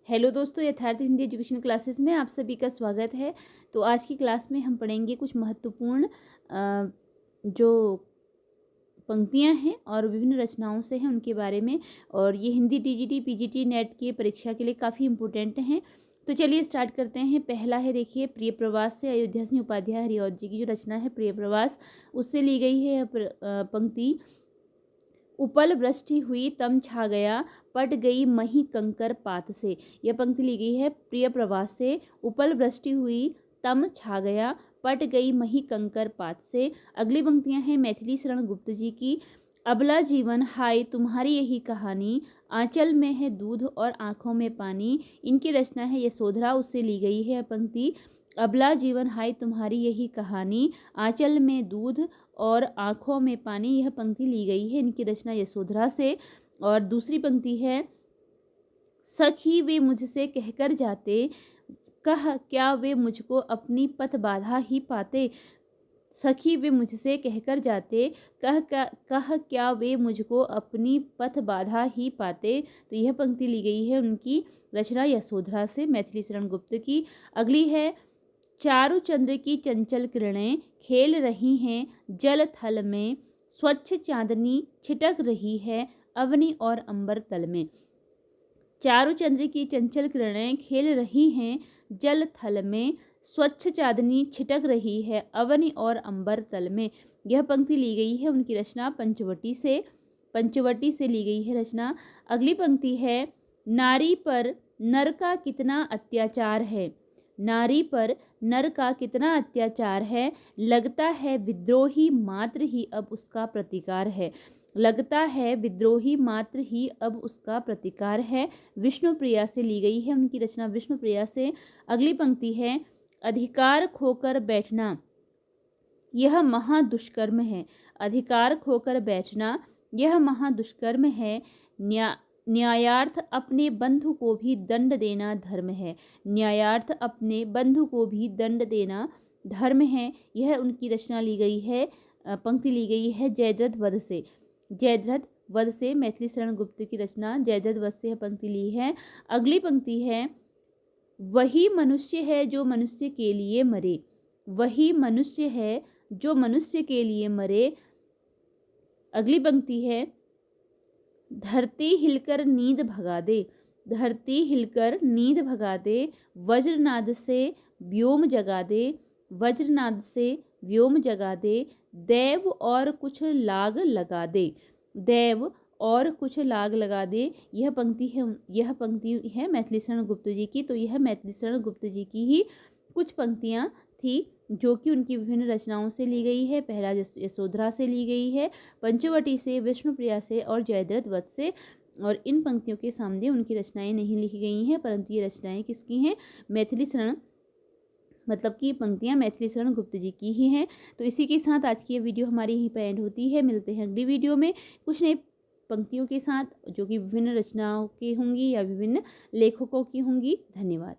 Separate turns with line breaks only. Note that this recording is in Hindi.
हेलो दोस्तों, यथार्थ हिंदी एजुकेशन क्लासेस में आप सभी का स्वागत है। तो आज की क्लास में हम पढ़ेंगे कुछ महत्वपूर्ण जो पंक्तियां हैं और विभिन्न रचनाओं से हैं उनके बारे में। और ये हिंदी टीजीटी पीजीटी नेट की परीक्षा के लिए काफ़ी इंपॉर्टेंट हैं। तो चलिए स्टार्ट करते हैं। पहला है, देखिए, प्रिय प्रवास से अयोध्या सिंह उपाध्याय हरिऔध जी की जो रचना है प्रिय प्रवास, उससे ली गई है यह पंक्ति। उपल वृष्टि हुई तम छा गया, पट गई मही कंकर पात से। यह पंक्ति ली गई है प्रिय प्रवास से। उपल वृष्टि हुई तम छा गया, पट गई मही कंकर पात से। अगली पंक्तियां हैं मैथिली शरण गुप्त जी की। अबला जीवन हाय तुम्हारी यही कहानी, आंचल में है दूध और आंखों में पानी। इनकी रचना है यशोधरा, उससे ली गई है पंक्ति। अबला जीवन हाय तुम्हारी यही कहानी, आंचल में दूध और आंखों में पानी। यह पंक्ति ली गई है इनकी रचना यशोधरा से। और दूसरी पंक्ति है, सखी वे मुझसे कहकर जाते, कह क्या वे मुझको अपनी पथ बाधा ही पाते। सखी वे मुझसे कहकर जाते, कह क्या वे मुझको अपनी पथ बाधा ही पाते। तो यह पंक्ति ली गई है उनकी रचना यशोधरा से, मैथिली शरण गुप्त की। अगली है, चारु चंद्र की चंचल किरणें खेल रही हैं जल थल में, स्वच्छ चांदनी छिटक रही है अवनी और अंबर तल में। चारु चंद्र की चंचल किरणें खेल रही हैं जल थल में, स्वच्छ चांदनी छिटक रही है अवनी और अंबर तल में। यह पंक्ति ली गई है उनकी रचना पंचवटी से ली गई है रचना। अगली पंक्ति है, नारी पर नर का कितना अत्याचार है, नारी पर नर का कितना अत्याचार है, लगता है विद्रोही मात्र ही अब उसका प्रतिकार है। लगता है विद्रोही मात्र ही अब उसका प्रतिकार है। विष्णुप्रिया से ली गई है उनकी रचना विष्णुप्रिया से। अगली पंक्ति है, अधिकार खोकर बैठना यह महादुष्कर्म है, अधिकार खोकर बैठना यह महादुष्कर्म है, न्यायार्थ अपने बंधु को भी दंड देना धर्म है, न्यायार्थ अपने बंधु को भी दंड देना धर्म है। यह उनकी रचना ली गई है, पंक्ति ली गई है जयद्रथ वध से। जयद्रथ वध से मैथिली शरण गुप्त की रचना जयद्रथ वध से यह पंक्ति ली है। अगली पंक्ति है, वही मनुष्य है जो मनुष्य के लिए मरे, वही मनुष्य है जो मनुष्य के लिए मरे। अगली पंक्ति है, धरती हिलकर नींद भगा दे, धरती हिलकर नींद भगा दे, वज्रनाद से व्योम जगा दे, वज्रनाद से व्योम जगा दे, देव और कुछ लाग लगा दे, देव और कुछ लाग लगा दे। यह पंक्ति है मैथिली शरण गुप्त जी की। तो यह मैथिली शरण गुप्त जी की ही कुछ पंक्तियाँ थी जो कि उनकी विभिन्न रचनाओं से ली गई है। पहला यशोधरा से ली गई है, पंचवटी से, विष्णुप्रिया से और जयद्रथ वध से। और इन पंक्तियों के सामने उनकी रचनाएं नहीं लिखी गई हैं, परंतु ये रचनाएं किसकी हैं? मैथिली शरण, मतलब कि पंक्तियां मैथिली शरण गुप्त जी की ही हैं। तो इसी के साथ आज की ये वीडियो हमारी यहीं पर एंड होती है। मिलते हैं अगली वीडियो में कुछ नए पंक्तियों के साथ जो कि विभिन्न रचनाओं की होंगी या विभिन्न लेखकों की होंगी। धन्यवाद।